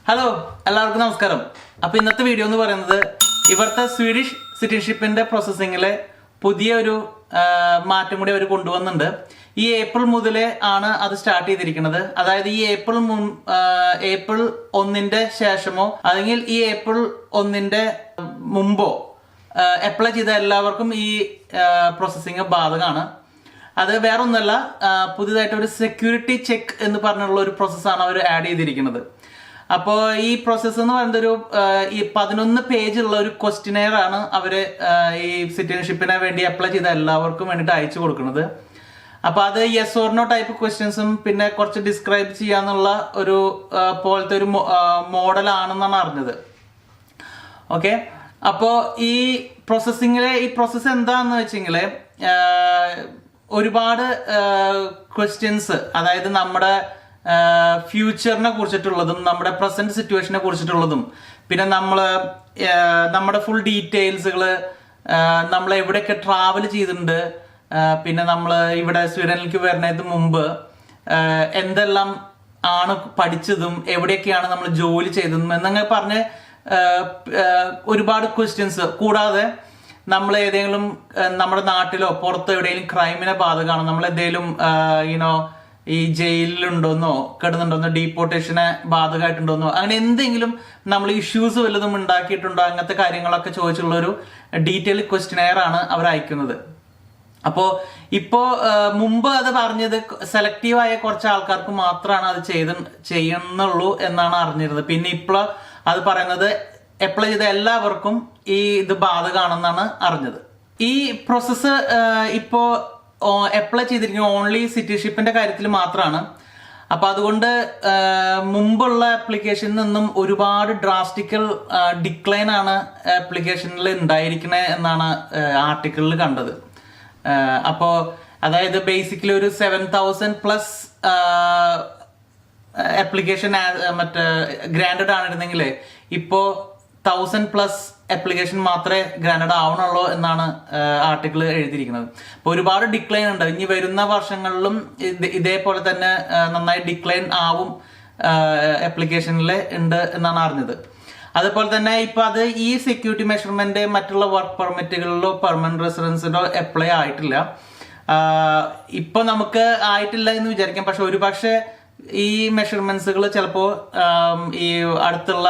Hello എല്ലാവർക്കും നമസ്കാരം. അപ്പോൾ ഇന്നത്തെ വീഡിയോ എന്ന് പറയുന്നത് ഇവിടുത്തെ സ്വീഡിഷ് സിറ്റിസൺഷിപ്പിന്റെ പ്രോസസ്സിങ്ങിലെ പുതിയൊരു മാറ്റം കൂടി അവർ കൊണ്ടുവന്നിട്ടുണ്ട്. ഈ ഏപ്രിൽ മുതലേ ആണ് അത് സ്റ്റാർട്ട് ചെയ്തിരിക്കുന്നത്. അതായത് ഈ ഏപ്രിൽ 1 ശേഷമോ അല്ലെങ്കിൽ ഈ ഏപ്രിൽ 1 മുമ്പോ അപ്ലൈ ചെയ്ത എല്ലാവർക്കും ഈ പ്രോസസ്സിങ് ബാധകമാണ്. അത് വേറെ ഒന്നുമല്ല, പുതിയതായിട്ട് ഒരു സെക്യൂരിറ്റി ചെക്ക് എന്ന് പറഞ്ഞുള്ള ഒരു പ്രോസസ്സാണ് അവർ ആഡ് ചെയ്തിരിക്കുന്നത്. അപ്പോൾ ഈ പ്രോസസ്സ് എന്ന് പറയുന്നത് ഈ 11 പേജുള്ള ഒരു ക്വസ്റ്റിനെയർ ആണ് അവർ ഈ സിറ്റിസൺഷിപ്പിനെ വേണ്ടി അപ്ലൈ ചെയ്ത എല്ലാവർക്കും വേണ്ടിയിട്ട് അയച്ചു കൊടുക്കുന്നത്. അപ്പോൾ അത് യെസ് ഓർ നോ ടൈപ്പ് ക്വസ്റ്റ്യൻസും പിന്നെ കുറച്ച് ഡിസ്ക്രൈബ് ചെയ്യാന്നുള്ള ഒരു പോലത്തെ ഒരു മോഡലാണെന്നാണ് അറിഞ്ഞത്. ഓക്കെ, അപ്പോൾ ഈ പ്രോസസ്സ് എന്താണെന്ന് വെച്ചെങ്കിൽ ഒരുപാട് ക്വസ്റ്റ്യൻസ്, അതായത് നമ്മുടെ ഫ്യൂച്ചറിനെ കുറിച്ചിട്ടുള്ളതും നമ്മുടെ പ്രസന്റ് സിറ്റുവേഷനെ കുറിച്ചിട്ടുള്ളതും പിന്നെ നമ്മുടെ ഫുൾ ഡീറ്റെയിൽസുകൾ, നമ്മൾ എവിടെയൊക്കെ ട്രാവൽ ചെയ്തിട്ടുണ്ട്, പിന്നെ നമ്മൾ ഇവിടെ സ്വീഡനിലേക്ക് വരുന്നതിന് മുമ്പ് എന്തെല്ലാം ആണ് പഠിച്ചതും എവിടെയൊക്കെയാണ് നമ്മൾ ജോലി ചെയ്തതും എന്നങ്ങനെ പറഞ്ഞ് ഒരുപാട് ക്വസ്റ്റ്യൻസ്. കൂടാതെ നമ്മൾ ഏതെങ്കിലും നമ്മുടെ നാട്ടിലോ പുറത്തോ എവിടെയെങ്കിലും ക്രൈമിനെ ബാധകമാണോ, നമ്മൾ എന്തെങ്കിലും ഈ ജയിലിലുണ്ടോന്നോ കിടന്നുണ്ടോന്നോ ഡീപ്പോർട്ടേഷനെ ബാധകമായിട്ടുണ്ടോന്നോ അങ്ങനെ എന്തെങ്കിലും നമ്മൾ ഇഷ്യൂസ് വല്ലതും ഉണ്ടാക്കിയിട്ടുണ്ടോ, അങ്ങനത്തെ കാര്യങ്ങളൊക്കെ ചോദിച്ചുള്ള ഒരു ഡീറ്റെയിൽ ക്വസ്റ്റ്യനെയർ ആണ് അവർ അയക്കുന്നത്. അപ്പോൾ മുമ്പ് അത് പറഞ്ഞത് സെലക്റ്റീവായ കുറച്ച് ആൾക്കാർക്ക് മാത്രമാണ് അത് ചെയ്യുന്നുള്ളൂ എന്നാണ് അറിഞ്ഞിരുന്നത്. പിന്നെ ഇപ്പോൾ അത് പറയുന്നത് അപ്ലൈ ചെയ്ത എല്ലാവർക്കും ഇത് ബാധകമാണെന്നാണ് അറിഞ്ഞത്. ഈ പ്രോസസ്സ് ഇപ്പോൾ അപ്ലൈ ചെയ്തിരിക്കുന്നത് ഓൺലി സിറ്റിസൺഷിപ്പിന്റെ കാര്യത്തിൽ മാത്രമാണ്. അപ്പൊ അതുകൊണ്ട് മുമ്പുള്ള ആപ്ലിക്കേഷനിൽ നിന്നും ഒരുപാട് ഡ്രാസ്റ്റിക്കൽ ഡിക്ലൈൻ ആണ് ആപ്ലിക്കേഷനിൽ ഉണ്ടായിരിക്കണേ എന്നാണ് ആർട്ടിക്കിളിൽ കണ്ടത്. അപ്പോൾ അതായത് ബേസിക്കലി ഒരു 7,000+ ആപ്ലിക്കേഷൻ മറ്റേ ഗ്രാൻഡഡ് ആണിരുന്നെങ്കിൽ ഇപ്പോൾ 1,000+ ആപ്ലിക്കേഷൻ മാത്രമേ ഗ്രാൻഡഡ് ആവണുള്ളൂ എന്നാണ് ആർട്ടിക്കിൾ എഴുതിയിരിക്കുന്നത്. അപ്പോൾ ഒരുപാട് ഡിക്ലൈൻ ഉണ്ട്. ഇനി വരുന്ന വർഷങ്ങളിലും ഇതേപോലെ തന്നെ നന്നായി ഡിക്ലൈൻ ആവും ആപ്ലിക്കേഷനിൽ ഉണ്ട് എന്നാണ് അറിഞ്ഞത്. അതുപോലെ തന്നെ ഇപ്പൊ അത് ഈ സെക്യൂരിറ്റി മെഷർമെന്റ് മറ്റുള്ള വർക്ക് പെർമിറ്റുകളിലോ പെർമനന്റ് റെസിഡൻസിലോ അപ്ലൈ ആയിട്ടില്ല. ഇപ്പൊ നമുക്ക് ആയിട്ടില്ല എന്ന് വിചാരിക്കാം. പക്ഷെ ഒരുപക്ഷെ ഈ മെഷർമെന്റ്സുകൾ ചിലപ്പോ ഈ അടുത്തുള്ള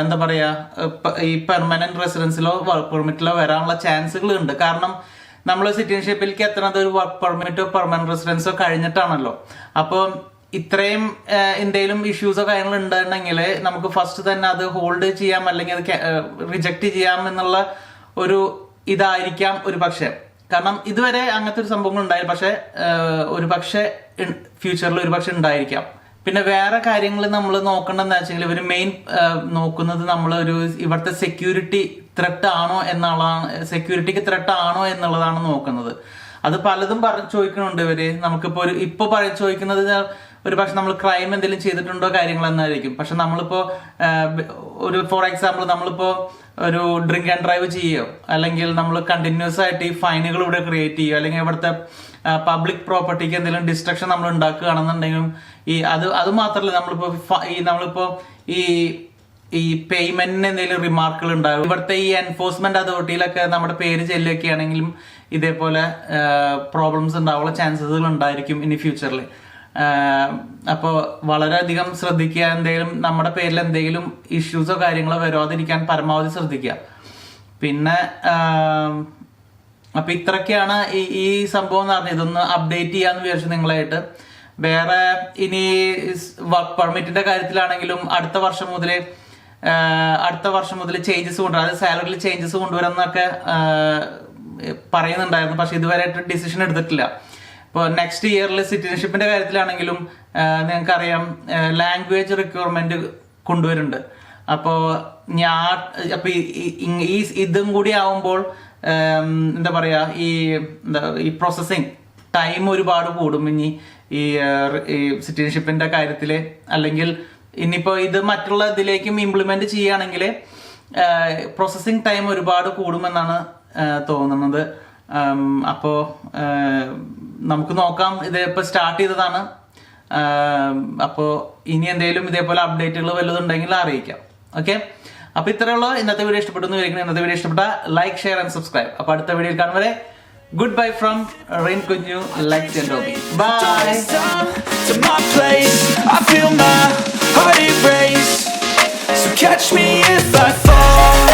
എന്താ പറയാ ഈ പെർമനന്റ് റെസിഡൻസിലോ വർക്ക് പെർമിറ്റിലോ വരാനുള്ള ചാൻസുകൾ ഉണ്ട്. കാരണം നമ്മൾ സിറ്റിസൺഷിപ്പിലേക്ക് എത്തുന്നത് ഒരു വർക്ക് പെർമിറ്റോ പെർമനന്റ് റെസിഡൻസോ കഴിഞ്ഞിട്ടാണല്ലോ. അപ്പോൾ ഇത്രയും എന്തെങ്കിലും ഇഷ്യൂസോ കാര്യങ്ങൾ ഉണ്ടെങ്കിൽ നമുക്ക് ഫസ്റ്റ് തന്നെ അത് ഹോൾഡ് ചെയ്യാം അല്ലെങ്കിൽ അത് റിജക്ട് ചെയ്യാം എന്നുള്ള ഒരു ഇതായിരിക്കാം ഒരു പക്ഷെ. കാരണം ഇതുവരെ അങ്ങനത്തെ ഒരു സംഭവങ്ങൾ ഉണ്ടായില്ല, പക്ഷെ ഒരു പക്ഷെ ഫ്യൂച്ചറിൽ ഒരു പക്ഷെ ഉണ്ടായിരിക്കാം. പിന്നെ വേറെ കാര്യങ്ങൾ നമ്മൾ നോക്കേണ്ടതെന്ന് വെച്ചെങ്കിൽ ഇവർ മെയിൻ നോക്കുന്നത് ഇവിടുത്തെ സെക്യൂരിറ്റി ത്രെട്ട് ആണോ എന്നുള്ളതാണ്, സെക്യൂരിറ്റിക്ക് ത്രെട്ട് ആണോ എന്നുള്ളതാണ് നോക്കുന്നത്. അത് പലതും ചോദിക്കുന്നുണ്ട് ഇവര്. നമുക്കിപ്പോ ചോദിക്കുന്നത് ഒരു പക്ഷെ നമ്മൾ ക്രൈം എന്തെങ്കിലും ചെയ്തിട്ടുണ്ടോ കാര്യങ്ങൾ എന്നായിരിക്കും. പക്ഷെ നമ്മളിപ്പോ ഫോർ എക്സാമ്പിൾ നമ്മളിപ്പോ ഒരു ഡ്രിങ്ക് ആൻഡ് ഡ്രൈവ് ചെയ്യോ, അല്ലെങ്കിൽ നമ്മൾ കണ്ടിന്യൂസ് ആയിട്ട് ഈ ഫൈനുകൾ ഇവിടെ ക്രിയേറ്റ് ചെയ്യോ, അല്ലെങ്കിൽ ഇവിടുത്തെ പബ്ലിക് പ്രോപ്പർട്ടിക്ക് എന്തെങ്കിലും ഡിസ്ട്രക്ഷൻ നമ്മൾ ഉണ്ടാക്കുകയാണെന്നുണ്ടെങ്കിലും അത് മാത്രമല്ല നമ്മളിപ്പോ ഈ പേയ്മെന്റിന് എന്തെങ്കിലും റിമാർക്കുകൾ ഉണ്ടാകും. ഇവിടുത്തെ ഈ എൻഫോഴ്സ്മെന്റ് അതോറിറ്റിയിലൊക്കെ നമ്മുടെ പേര് ചെല്ലുകയാണെങ്കിലും ഇതേപോലെ പ്രോബ്ലംസ് ഉണ്ടാവാനുള്ള ചാൻസസുകൾ ഉണ്ടായിരിക്കും ഇനി ഫ്യൂച്ചറിൽ. അപ്പോൾ വളരെയധികം ശ്രദ്ധിക്കുക. എന്തെങ്കിലും നമ്മുടെ പേരിൽ എന്തെങ്കിലും ഇഷ്യൂസോ കാര്യങ്ങളോ വരാതിരിക്കാൻ പരമാവധി ശ്രദ്ധിക്കുക. പിന്നെ അപ്പൊ ഇത്രയൊക്കെയാണ് ഈ സംഭവം എന്ന് പറഞ്ഞത്. ഇതൊന്ന് അപ്ഡേറ്റ് ചെയ്യാന്ന് വിചാരിച്ചു നിങ്ങളായിട്ട്. വേറെ ഇനി വർക്ക് പെർമിറ്റിന്റെ കാര്യത്തിലാണെങ്കിലും അടുത്ത വർഷം മുതൽ ചേഞ്ചസ് കൊണ്ടുവരാം, അതായത് സാലറിയിൽ ചേഞ്ചസ് കൊണ്ടുവരാന്നൊക്കെ പറയുന്നുണ്ടായിരുന്നു. പക്ഷെ ഇതുവരെ ഡിസിഷൻ എടുത്തിട്ടില്ല. ഇപ്പോൾ നെക്സ്റ്റ് ഇയറിൽ സിറ്റിസൺഷിപ്പിന്റെ കാര്യത്തിലാണെങ്കിലും നിങ്ങൾക്കറിയാം ലാംഗ്വേജ് റിക്വയർമെന്റ് കൊണ്ടുവരുന്നുണ്ട്. അപ്പോൾ ഇതും കൂടി ആവുമ്പോൾ എന്താ പറയാ ഈ പ്രോസസ്സിങ് ടൈം ഒരുപാട് കൂടും ഇനി ഈ സിറ്റിസൺഷിപ്പിന്റെ കാര്യത്തില്. അല്ലെങ്കിൽ ഇനിയിപ്പോ ഇത് മറ്റുള്ള ഇതിലേക്കും ഇംപ്ലിമെന്റ് ചെയ്യുകയാണെങ്കിൽ പ്രോസസ്സിങ് ടൈം ഒരുപാട് കൂടുമെന്നാണ് തോന്നുന്നത്. അപ്പോൾ നമുക്ക് നോക്കാം. ഇത് ഇപ്പോൾ സ്റ്റാർട്ട് ചെയ്തതാണ്. അപ്പോൾ ഇനി എന്തെങ്കിലും ഇതേപോലെ അപ്ഡേറ്റുകൾ വല്ലതുണ്ടെങ്കിൽ അറിയിക്കാം. ഓക്കെ, അപ്പൊ ഇത്രയുള്ള ഇന്നത്തെ വീഡിയോ ഇഷ്ടപ്പെട്ടു എന്ന് വിചാരിക്കുന്നു. ഇന്നത്തെ വീഡിയോ ഇഷ്ടപ്പെട്ട ലൈക്ക്, ഷെയർ ആൻഡ് സബ്സ്ക്രൈബ്. അപ്പൊ അടുത്ത വീഡിയോയിൽ കാണുവരെ ഗുഡ് ബൈ ഫ്രം റെയിൻ കുഞ്ഞു, like and Toby. Bye. So catch me if I fall.